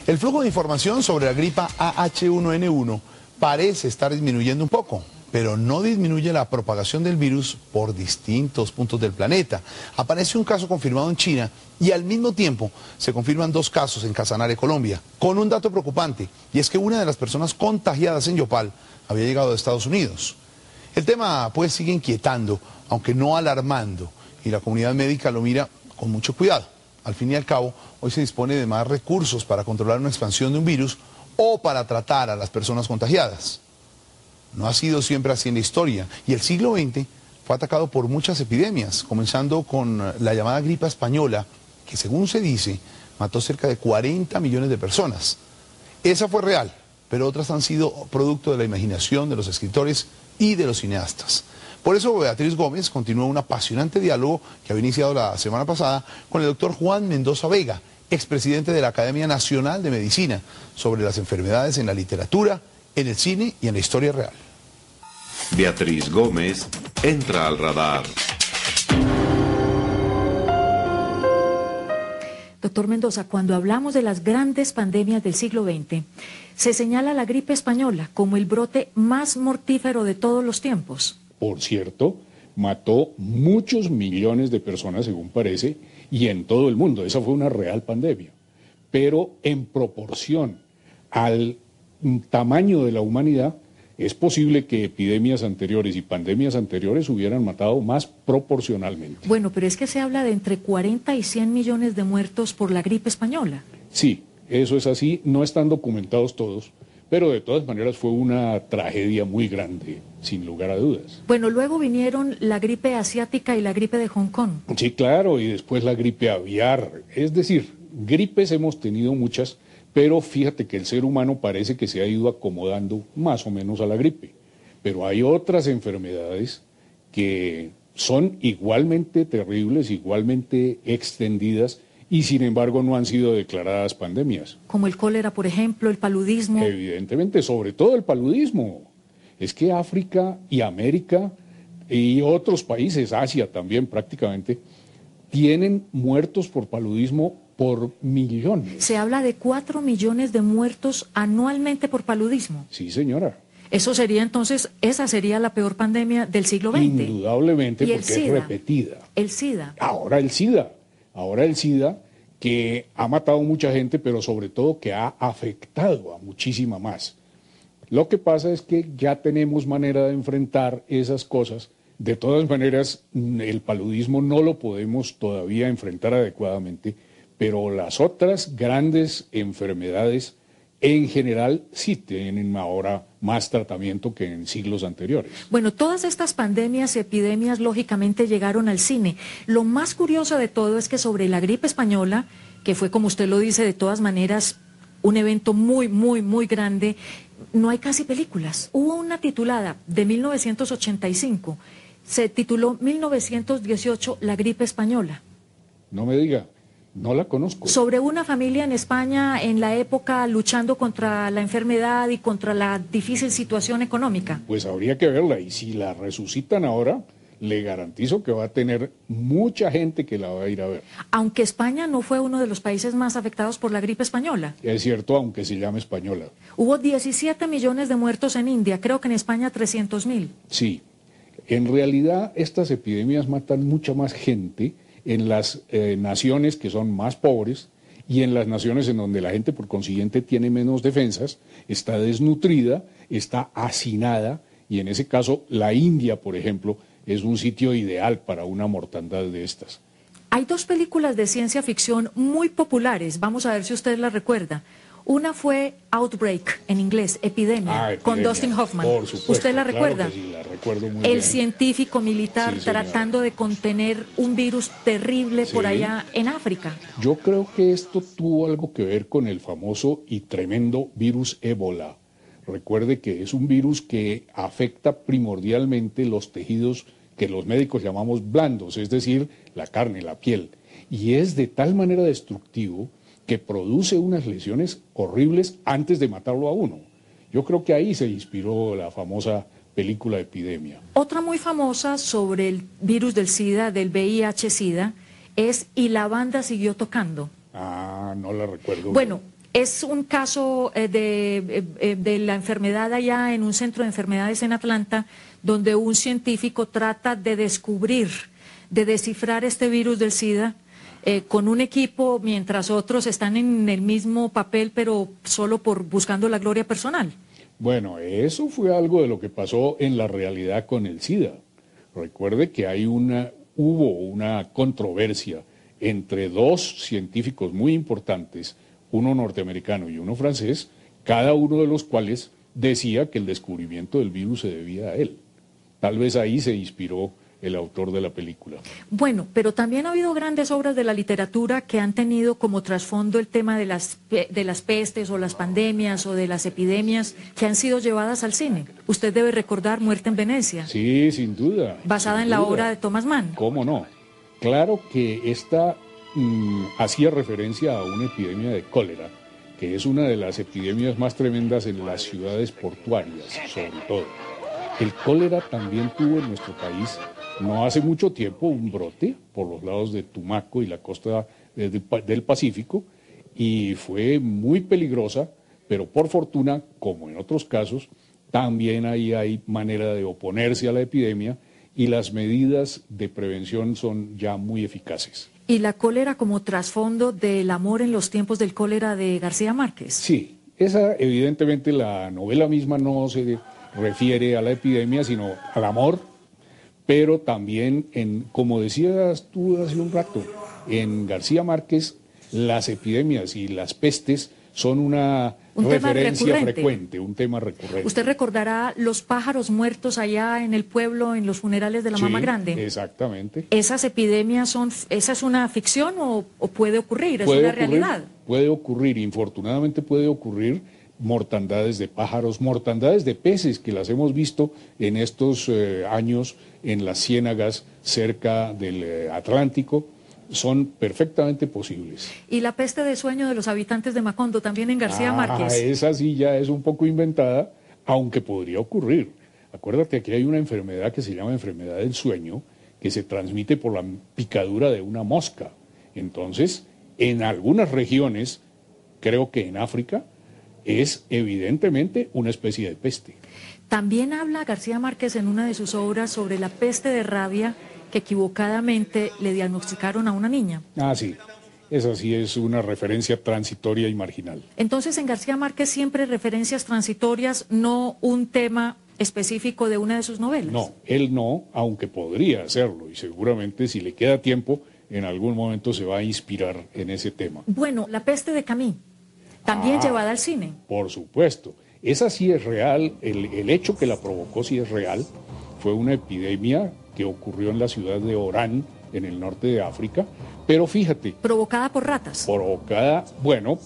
El flujo de información sobre la gripa AH1N1 parece estar disminuyendo un poco, pero no disminuye la propagación del virus por distintos puntos del planeta. Aparece un caso confirmado en China y al mismo tiempo se confirman 2 casos en Casanare, Colombia, con un dato preocupante, y es que una de las personas contagiadas en Yopal había llegado de Estados Unidos. El tema pues sigue inquietando, aunque no alarmando, y la comunidad médica lo mira con mucho cuidado. Al fin y al cabo, hoy se dispone de más recursos para controlar una expansión de un virus o para tratar a las personas contagiadas. No ha sido siempre así en la historia, y el siglo XX fue atacado por muchas epidemias, comenzando con la llamada gripe española, que según se dice, mató cerca de 40 millones de personas. Esa fue real, pero otras han sido producto de la imaginación de los escritores y de los cineastas. Por eso Beatriz Gómez continúa un apasionante diálogo que había iniciado la semana pasada con el doctor Juan Mendoza Vega, expresidente de la Academia Nacional de Medicina, sobre las enfermedades en la literatura, en el cine y en la historia real. Beatriz Gómez entra al radar. Doctor Mendoza, cuando hablamos de las grandes pandemias del siglo XX, se señala la gripe española como el brote más mortífero de todos los tiempos. Por cierto, mató muchos millones de personas, según parece, y en todo el mundo. Esa fue una real pandemia. Pero en proporción al tamaño de la humanidad, es posible que epidemias anteriores y pandemias anteriores hubieran matado más proporcionalmente. Bueno, pero es que se habla de entre 40 y 100 millones de muertos por la gripe española. Sí, eso es así, no están documentados todos, pero de todas maneras fue una tragedia muy grande, sin lugar a dudas. Bueno, luego vinieron la gripe asiática y la gripe de Hong Kong. Sí, claro, y después la gripe aviar. Es decir, gripes hemos tenido muchas, pero fíjate que el ser humano parece que se ha ido acomodando más o menos a la gripe. Pero hay otras enfermedades que son igualmente terribles, igualmente extendidas, y sin embargo no han sido declaradas pandemias. Como el cólera, por ejemplo, el paludismo. Evidentemente, sobre todo el paludismo. Es que África y América y otros países, Asia también prácticamente, tienen muertos por paludismo por millones. Se habla de 4 millones de muertos anualmente por paludismo. Sí, señora. Eso sería entonces, esa sería la peor pandemia del siglo XX. Indudablemente, ¿Y porque es repetida. El SIDA. Ahora el SIDA, que ha matado mucha gente, pero sobre todo que ha afectado a muchísima más. Lo que pasa es que ya tenemos manera de enfrentar esas cosas. De todas maneras, el paludismo no lo podemos todavía enfrentar adecuadamente, pero las otras grandes enfermedades en general sí tienen ahora más tratamiento que en siglos anteriores. Bueno, todas estas pandemias y epidemias lógicamente llegaron al cine. Lo más curioso de todo es que sobre la gripe española, que fue, como usted lo dice, de todas maneras un evento muy, muy, muy grande, no hay casi películas. Hubo una titulada de 1985, se tituló 1918, La gripe española. No me diga. No la conozco. Sobre una familia en España en la época luchando contra la enfermedad y contra la difícil situación económica. Pues habría que verla, y si la resucitan ahora, le garantizo que va a tener mucha gente que la va a ir a ver. Aunque España no fue uno de los países más afectados por la gripe española. Es cierto, aunque se llame española. Hubo 17 millones de muertos en India, creo que en España 300.000. Sí, en realidad estas epidemias matan mucha más gente en las naciones que son más pobres y en las naciones en donde la gente por consiguiente tiene menos defensas, está desnutrida, está hacinada, y en ese caso la India, por ejemplo, es un sitio ideal para una mortandad de estas. Hay 2 películas de ciencia ficción muy populares, vamos a ver si usted las recuerda. Una fue Outbreak, en inglés, Epidemia, con Dustin Hoffman. Por supuesto, ¿Usted la recuerda? Claro que sí, la recuerdo muy El bien. científico militar Sí, tratando de contener un virus terrible por allá en África. Yo creo que esto tuvo algo que ver con el famoso y tremendo virus ébola. Recuerde que es un virus que afecta primordialmente los tejidos que los médicos llamamos blandos, es decir, la carne, la piel. Y es de tal manera destructivo que produce unas lesiones horribles antes de matarlo a uno. Yo creo que ahí se inspiró la famosa película Epidemia. Otra muy famosa sobre el virus del SIDA, del VIH-SIDA, es Y la banda siguió tocando. Ah, no la recuerdo. Bueno, Es un caso de la enfermedad allá en un centro de enfermedades en Atlanta, donde un científico trata de descubrir, de descifrar este virus del SIDA con un equipo, mientras otros están en el mismo papel, pero solo buscando la gloria personal. Bueno, eso fue algo de lo que pasó en la realidad con el SIDA. Recuerde que hubo una controversia entre dos científicos muy importantes, uno norteamericano y uno francés, cada uno de los cuales decía que el descubrimiento del virus se debía a él. Tal vez ahí se inspiró el autor de la película. Bueno, pero también ha habido grandes obras de la literatura que han tenido como trasfondo el tema de las pestes o las pandemias o de las epidemias que han sido llevadas al cine. Usted debe recordar Muerte en Venecia. Sí, sin duda. Basada en la obra de Thomas Mann. ¿Cómo no? Claro que esta hacía referencia a una epidemia de cólera, que es una de las epidemias más tremendas en las ciudades portuarias, sobre todo. El cólera también tuvo en nuestro país no hace mucho tiempo un brote por los lados de Tumaco y la costa del Pacífico, y fue muy peligrosa, pero por fortuna, como en otros casos, también ahí hay manera de oponerse a la epidemia y las medidas de prevención son ya muy eficaces. ¿Y la cólera como trasfondo del amor en los tiempos del cólera de García Márquez? Sí, esa evidentemente la novela misma no se refiere a la epidemia, sino al amor, pero también, como decías tú hace un rato, en García Márquez las epidemias y las pestes son una referencia frecuente, un tema recurrente. Usted recordará los pájaros muertos allá en el pueblo, en los funerales de la Mama Grande. Exactamente. ¿Esas epidemias esa es una ficción o puede ocurrir? ¿Es una realidad? Puede ocurrir, infortunadamente puede ocurrir. Mortandades de pájaros, mortandades de peces, que las hemos visto en estos años en las ciénagas cerca del Atlántico, son perfectamente posibles. ¿Y la peste de sueño de los habitantes de Macondo, también en García Márquez? Esa sí ya es un poco inventada, aunque podría ocurrir. Acuérdate que hay una enfermedad que se llama enfermedad del sueño, que se transmite por la picadura de una mosca. Entonces, en algunas regiones, creo que en África, es evidentemente una especie de peste. También habla García Márquez en una de sus obras sobre la peste de rabia que equivocadamente le diagnosticaron a una niña. Sí, esa sí es una referencia transitoria y marginal. Entonces en García Márquez siempre referencias transitorias, no un tema específico de una de sus novelas. No, él no, aunque podría hacerlo, y seguramente si le queda tiempo, en algún momento se va a inspirar en ese tema. Bueno, la peste de Camus. También llevada al cine. Por supuesto. Esa sí es real, el hecho que la provocó sí es real. Fue una epidemia que ocurrió en la ciudad de Orán, en el norte de África, pero fíjate. ¿Provocada por ratas? Provocada, bueno,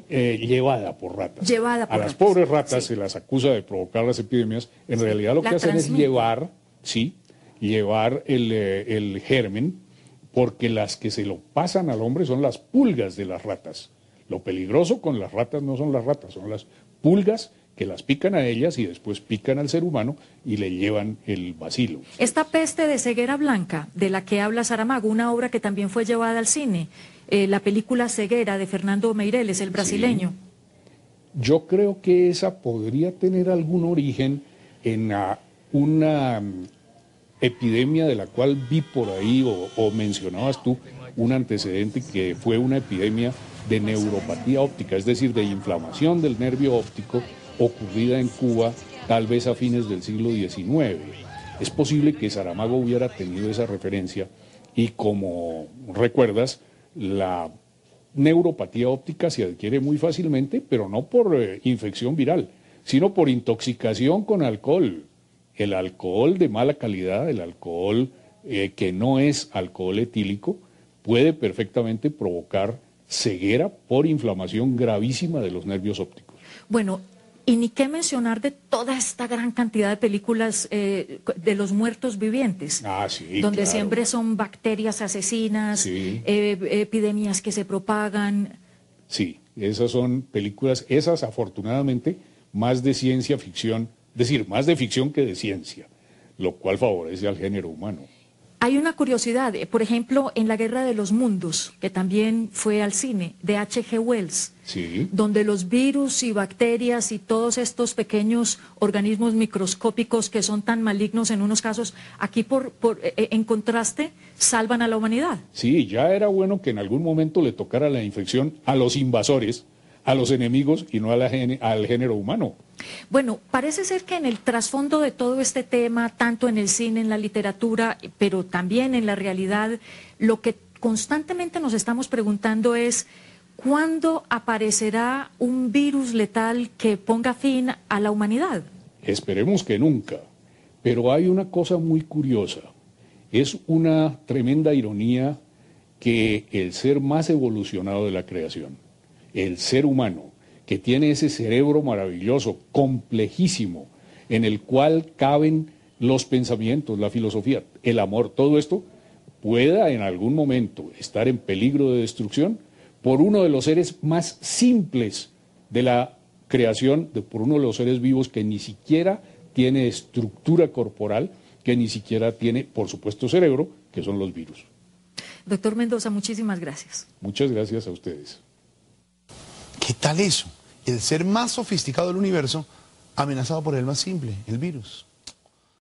llevada por ratas. Llevada por ratas. A las pobres ratas se las acusa de provocar las epidemias. En realidad lo que hacen es llevar el germen, porque las que se lo pasan al hombre son las pulgas de las ratas. Lo peligroso con las ratas no son las ratas, son las pulgas que las pican a ellas y después pican al ser humano y le llevan el bacilo. Esta peste de ceguera blanca, de la que habla Saramago, una obra que también fue llevada al cine, la película Ceguera de Fernando Meireles, el brasileño. Sí. Yo creo que esa podría tener algún origen en una epidemia de la cual vi por ahí, o mencionabas tú, un antecedente que fue una epidemia de neuropatía óptica, es decir, de inflamación del nervio óptico ocurrida en Cuba tal vez a fines del siglo XIX. Es posible que Saramago hubiera tenido esa referencia y, como recuerdas, la neuropatía óptica se adquiere muy fácilmente, pero no por infección viral, sino por intoxicación con alcohol. El alcohol de mala calidad, el alcohol que no es alcohol etílico, puede perfectamente provocar ceguera por inflamación gravísima de los nervios ópticos. Bueno, y ni qué mencionar de toda esta gran cantidad de películas de los muertos vivientes, sí, donde claro. Siempre son bacterias asesinas, sí. Epidemias que se propagan. Sí, esas son películas, esas afortunadamente, más de ciencia ficción, es decir, más de ficción que de ciencia, lo cual favorece al género humano. Hay una curiosidad, por ejemplo, en La Guerra de los Mundos, que también fue al cine, de H.G. Wells, Sí. donde los virus y bacterias y todos estos pequeños organismos microscópicos que son tan malignos en unos casos, aquí en contraste, salvan a la humanidad. Sí, ya era bueno que en algún momento le tocara la infección a los invasores, a los enemigos y no a al género humano. Bueno, parece ser que en el trasfondo de todo este tema, tanto en el cine, en la literatura, pero también en la realidad, lo que constantemente nos estamos preguntando es ¿cuándo aparecerá un virus letal que ponga fin a la humanidad? Esperemos que nunca, pero hay una cosa muy curiosa. Es una tremenda ironía que el ser más evolucionado de la creación, el ser humano, que tiene ese cerebro maravilloso, complejísimo, en el cual caben los pensamientos, la filosofía, el amor, todo esto, pueda en algún momento estar en peligro de destrucción por uno de los seres más simples de la creación, por uno de los seres vivos que ni siquiera tiene estructura corporal, que ni siquiera tiene, por supuesto, cerebro, que son los virus. Doctor Mendoza, muchísimas gracias. Muchas gracias a ustedes. ¿Qué tal eso? El ser más sofisticado del universo amenazado por el más simple, el virus.